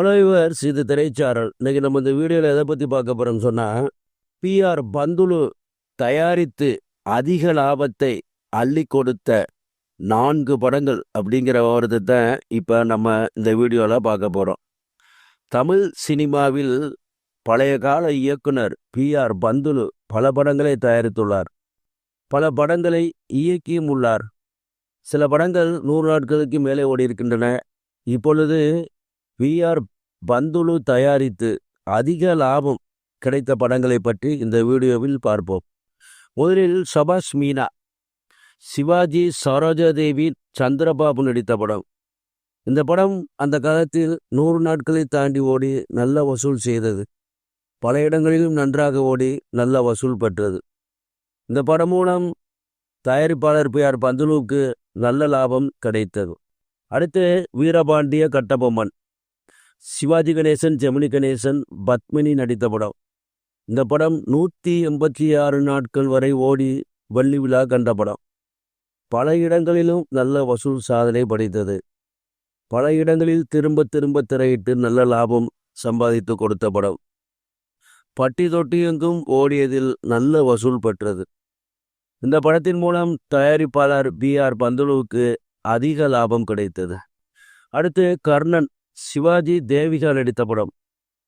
Followers இது திரைச்சாரல். இன்னைக்கு நம்ம இந்த வீடியோவில் எதை பற்றி பார்க்க போகிறோம்னு சொன்னால், பிஆர் பந்துலு தயாரித்து அதிக லாபத்தை அள்ளி கொடுத்த 4 படங்கள் அப்படிங்கிற வார்த்தை தான் இப்போ நம்ம இந்த வீடியோவில் பார்க்க போகிறோம். தமிழ் சினிமாவில் பழைய கால இயக்குனர் பிஆர் பந்துலு பல படங்களை தயாரித்துள்ளார். பல படங்களை இயக்கியும் உள்ளார். சில படங்கள் 100 நாட்களுக்கு மேலே ஓடி இருக்கின்றன. இப்பொழுது பிஆர் பந்துலு தயாரித்து அதிக லாபம் கிடைத்த படங்களை பற்றி இந்த வீடியோவில் பார்ப்போம். முதலில் சபாஷ் மீனா, சிவாஜி சரோஜாதேவி, சந்திரபாபு நடித்த படம். இந்த படம் அந்த காலத்தில் 100 நாட்களை தாண்டி ஓடி நல்ல வசூல் செய்தது. பல இடங்களிலும் நன்றாக ஓடி நல்ல வசூல் பெற்றது. இந்த படம் மூலம் தயாரிப்பாளர் பிஆர் பந்துலுவுக்கு நல்ல லாபம் கிடைத்தது. அடுத்து வீரபாண்டிய கட்டபொம்மன், சிவாஜி கணேசன், ஜெமினி கணேசன், பத்மினி நடித்த படம். இந்த படம் 186 நாட்கள் வரை ஓடி வெள்ளி விழா கண்ட படம். பல இடங்களிலும் நல்ல வசூல் சாதனை படைத்தது. பல இடங்களில் திரும்ப திரும்ப திரையிட்டு நல்ல லாபம் சம்பாதித்து கொடுத்த படம். பட்டி தொட்டி எங்கும் ஓடியதில் நல்ல வசூல் பெற்றது. இந்த படத்தின் மூலம் தயாரிப்பாளர் பிஆர் பந்துலுவுக்கு அதிக லாபம் கிடைத்தது. அடுத்து கர்ணன், சிவாஜி தேவிகா நடித்த படம்.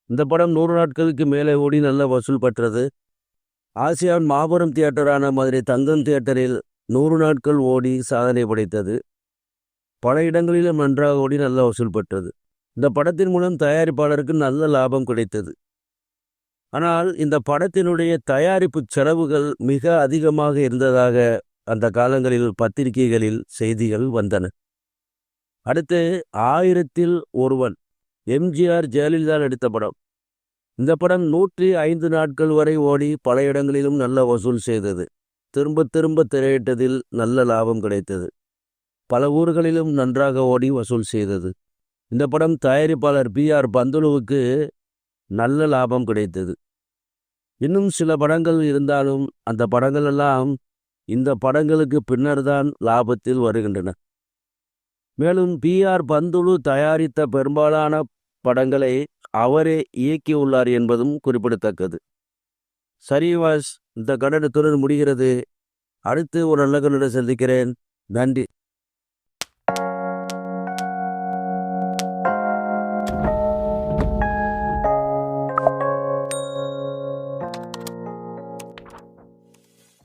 இந்த படம் 100 நாட்களுக்கு மேலே ஓடி நல்ல வசூல் பெற்றது. ஆசியாவின் மாபெரும் தியேட்டரான மதுரை தங்கம் தியேட்டரில் 100 நாட்கள் ஓடி சாதனை படைத்தது. பல இடங்களிலும் நன்றாக ஓடி நல்ல வசூல் பெற்றது. இந்த படத்தின் மூலம் தயாரிப்பாளருக்கு நல்ல லாபம் கிடைத்தது. ஆனால் இந்த படத்தினுடைய தயாரிப்பு செலவுகள் மிக அதிகமாக இருந்ததாக அந்த காலங்களில் பத்திரிகைகளில் செய்திகள் வந்தன. அடுத்து 1000ல் ஒருவன், எம்ஜிஆர் ஜெயலலிதா நடித்த படம். இந்த படம் 105 நாட்கள் வரை ஓடி பல இடங்களிலும் நல்ல வசூல் செய்தது. திரும்ப திரும்ப திரையிட்டதில் நல்ல லாபம் கிடைத்தது. பல ஊர்களிலும் நன்றாக ஓடி வசூல் செய்தது. இந்த படம் தயாரிப்பாளர் பிஆர் பந்துலுவுக்கு நல்ல லாபம் கிடைத்தது. இன்னும் சில படங்கள் இருந்தாலும் அந்த படங்கள் எல்லாம் இந்த படங்களுக்கு பின்னர் தான் லாபத்தில் வருகின்றன. மேலும் பிஆர் பந்துலு தயாரித்த பெரும்பாலான படங்களை அவரே இயக்கியுள்ளார் என்பதும் குறிப்பிடத்தக்கது. சரி வாஸ், இந்த கண்டனத்துடன் முடிகிறது. அடுத்து ஒரு நல்ல கண்டனை சந்திக்கிறேன். நன்றி.